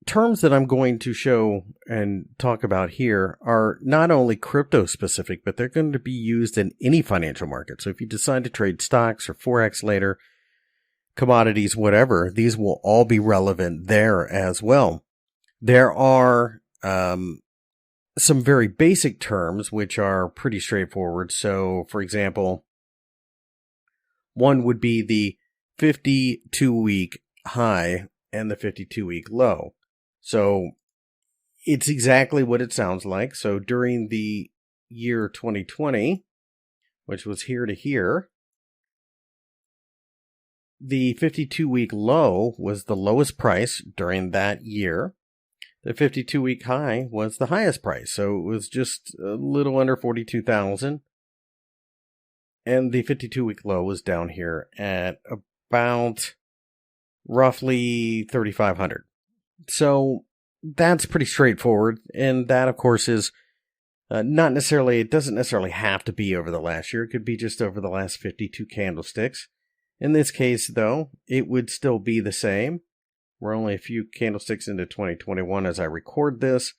terms that I'm going to show and talk about here are not only crypto specific, but they're going to be used in any financial market. So if you decide to trade stocks or Forex later, commodities, whatever, these will all be relevant there as well. There are some very basic terms which are pretty straightforward. So, for example, one would be the 52-week high and the 52-week low. So it's exactly what it sounds like. So during the year 2020, which was here to here, the 52-week low was the lowest price during that year. The 52-week high was the highest price. So it was just a little under 42,000. And the 52-week low was down here at about roughly 3,500. So that's pretty straightforward. And that, of course, is not necessarily, it doesn't necessarily have to be over the last year. It could be just over the last 52 candlesticks. In this case, though, it would still be the same. We're only a few candlesticks into 2021 as I record this.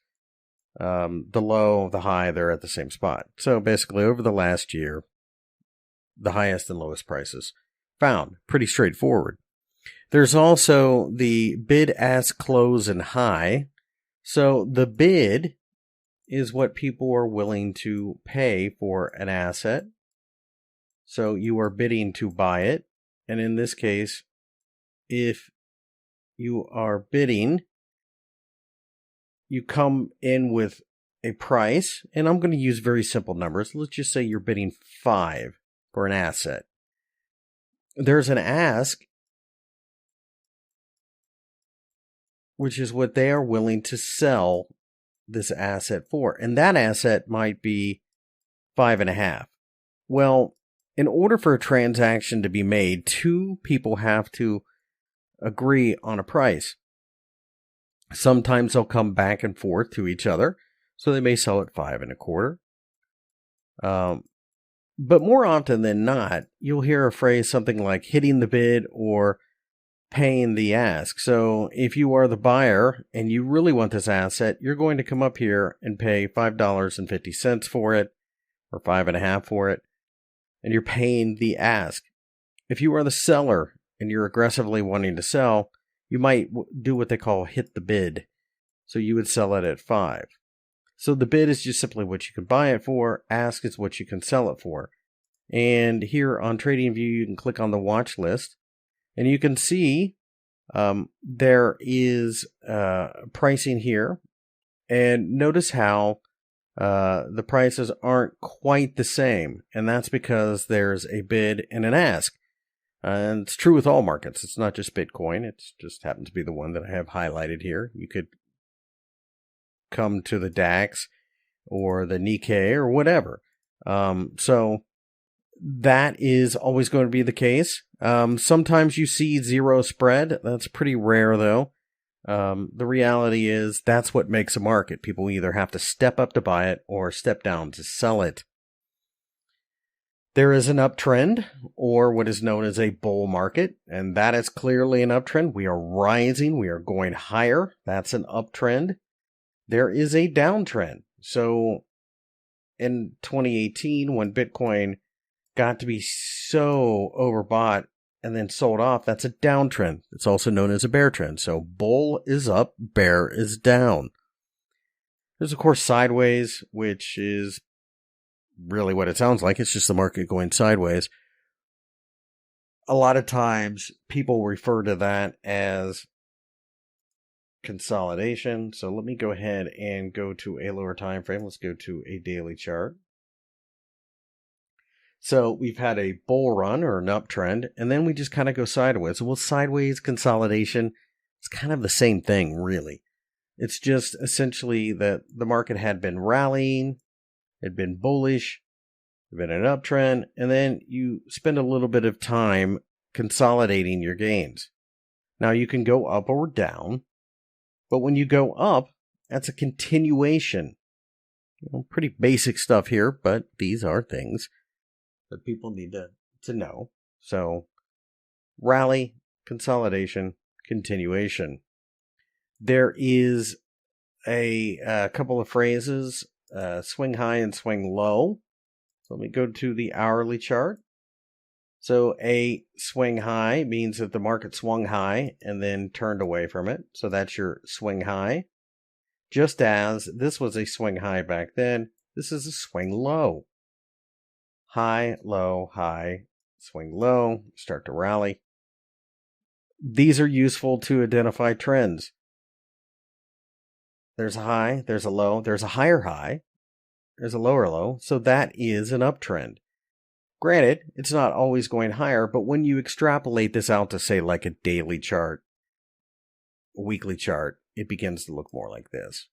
The low, the high, they're at the same spot. So basically, over the last year, the highest and lowest prices found. Pretty straightforward. There's also the bid, ask, close, and high. So the bid is what people are willing to pay for an asset. So you are bidding to buy it. And in this case, if you are bidding, you come in with a price. And I'm going to use very simple numbers. Let's just say you're bidding 5 for an asset. There's an ask, which is what they are willing to sell this asset for. And that asset might be 5.5. Well, in order for a transaction to be made, 2 people have to agree on a price. Sometimes they'll come back and forth to each other. So they may sell at 5.25. But more often than not, you'll hear a phrase something like hitting the bid or paying the ask. So if you are the buyer and you really want this asset, you're going to come up here and pay $5.50 for it or 5.5 for it. And you're paying the ask. If you are the seller and you're aggressively wanting to sell, you might do what they call hit the bid. So you would sell it at 5. So the bid is just simply what you can buy it for. Ask is what you can sell it for. And here on TradingView, you can click on the watch list. And you can see there is pricing here. And notice how the prices aren't quite the same. And that's because there's a bid and an ask. And it's true with all markets. It's not just Bitcoin. It just happens to be the one that I have highlighted here. You could come to the DAX or the Nikkei or whatever. So that is always going to be the case. Sometimes you see zero spread. That's pretty rare, though. The reality is that's what makes a market. People either have to step up to buy it or step down to sell it. There is an uptrend, or what is known as a bull market, and that is clearly an uptrend. We are rising. We are going higher. That's an uptrend. There is a downtrend. So in 2018, when Bitcoin got to be so overbought and then sold off, that's a downtrend. It's also known as a bear trend. So bull is up, bear is down. There's, of course, sideways, which is really what it sounds like. It's just the market going sideways. A lot of times people refer to that as consolidation. So let me go ahead and go to a lower time frame. Let's go to a daily chart. So we've had a bull run or an uptrend, and then we just kind of go sideways. Well, sideways, consolidation, it's kind of the same thing, really. It's just essentially that the market had been rallying, had been bullish, had been an uptrend, and then you spend a little bit of time consolidating your gains. Now you can go up or down, but when you go up, that's a continuation. Pretty basic stuff here, but these are things that people need to know. So, rally, consolidation, continuation. There is a couple of phrases, swing high and swing low. So let me go to the hourly chart. So a swing high means that the market swung high and then turned away from it. So that's your swing high. Just as this was a swing high back then, this is a swing low. High, low, high, swing low, start to rally. These are useful to identify trends. There's a high, there's a low, there's a higher high, there's a lower low. So that is an uptrend. Granted, it's not always going higher, but when you extrapolate this out to, say, like a daily chart, a weekly chart, it begins to look more like this.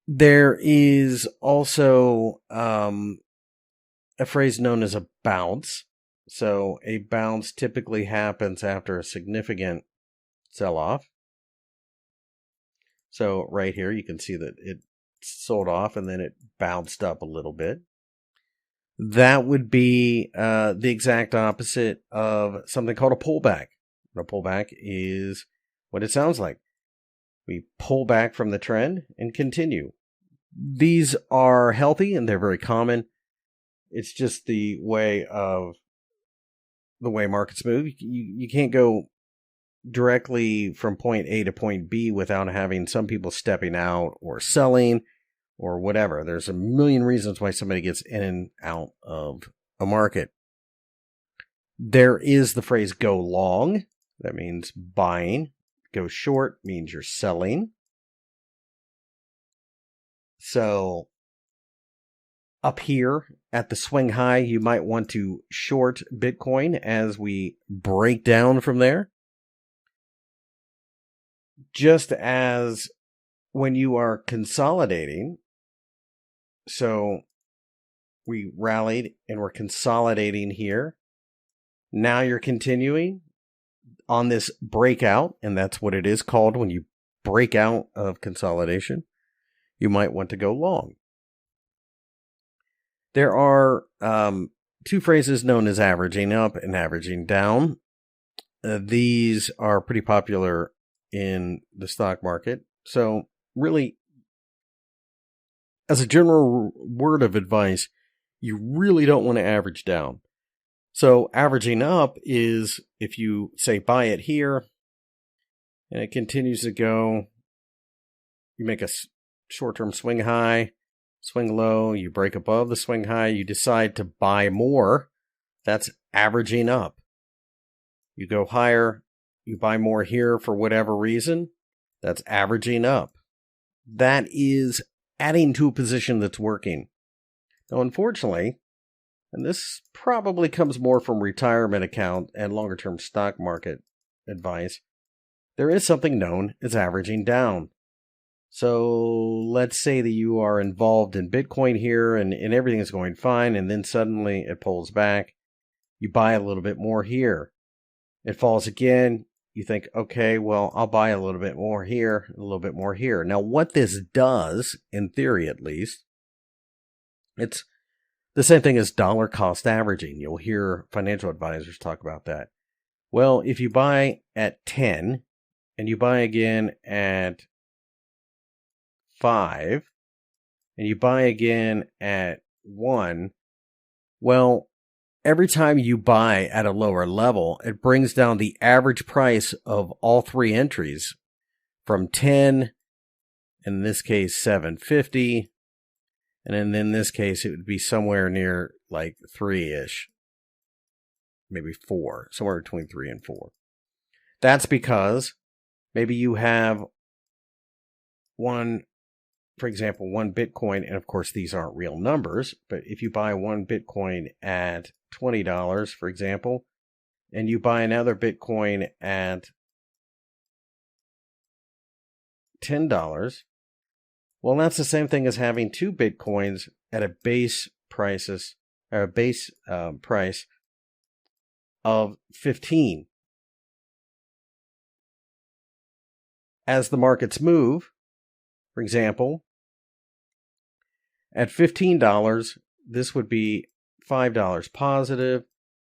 There is also a phrase known as a bounce. So a bounce typically happens after a significant sell-off. So right here, you can see that it sold off and then it bounced up a little bit. That would be the exact opposite of something called a pullback. A pullback is what it sounds like. We pull back from the trend and continue. These are healthy and they're very common. It's just the way markets move. You can't go directly from point A to point B without having some people stepping out or selling or whatever. There's a million reasons why somebody gets in and out of a market. There is the phrase go long. That means buying. Go short means you're selling. So up here at the swing high, you might want to short Bitcoin as we break down from there. Just as when you are consolidating, so we rallied and we're consolidating here. Now you're continuing on this breakout, and that's what it is called when you break out of consolidation. You might want to go long. There are two phrases known as averaging up and averaging down. These are pretty popular in the stock market. So really, as a general word of advice, you really don't want to average down. So averaging up is if you say buy it here and it continues to go, you make a short-term swing high, swing low, you break above the swing high, you decide to buy more. That's averaging up. You go higher, you buy more here for whatever reason. That's averaging up. That is adding to a position that's working. Now, unfortunately, and this probably comes more from retirement account and longer-term stock market advice, there is something known as averaging down. So let's say that you are involved in Bitcoin here and everything is going fine, and then suddenly it pulls back. You buy a little bit more here. It falls again. You think, okay, well, I'll buy a little bit more here, a little bit more here. Now, what this does, in theory at least, it's the same thing as dollar cost averaging. You'll hear financial advisors talk about that. Well, if you buy at 10 and you buy again at 5 and you buy again at 1, well, every time you buy at a lower level, it brings down the average price of all three entries from 10, in this case, $7.50. And then in this case, it would be somewhere near like 3-ish, maybe 4, somewhere between 3 and 4. That's because maybe you have one, for example, one Bitcoin, and of course these aren't real numbers, but if you buy one Bitcoin at $20, for example, and you buy another Bitcoin at $10, well, that's the same thing as having two Bitcoins at a base price of 15. As the markets move, for example, at $15, this would be $5 positive.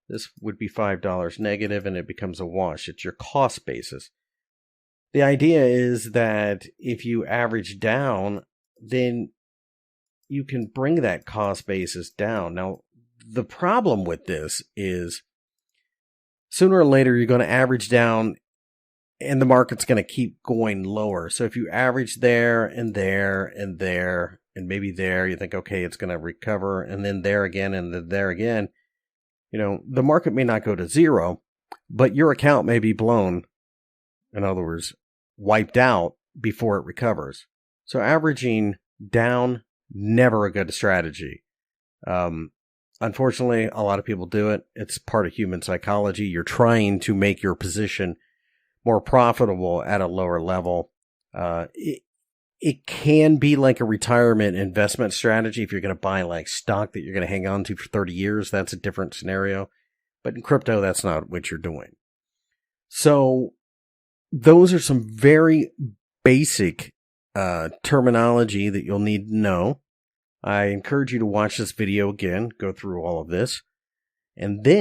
This would be $5 negative, and it becomes a wash. It's your cost basis. The idea is that if you average down, then you can bring that cost basis down. Now, the problem with this is sooner or later you're going to average down and the market's going to keep going lower. So if you average there and there and there and maybe there, you think, okay, it's going to recover, and then there again and then there again, the market may not go to zero, but your account may be blown. In other words, wiped out before it recovers. So averaging down, never a good strategy. Unfortunately, a lot of people do it. It's part of human psychology. You're trying to make your position more profitable at a lower level. It can be like a retirement investment strategy. If you're going to buy like stock that you're going to hang on to for 30 years, that's a different scenario. But in crypto, that's not what you're doing. So those are some very basic terminology that you'll need to know. I encourage you to watch this video again, go through all of this, and then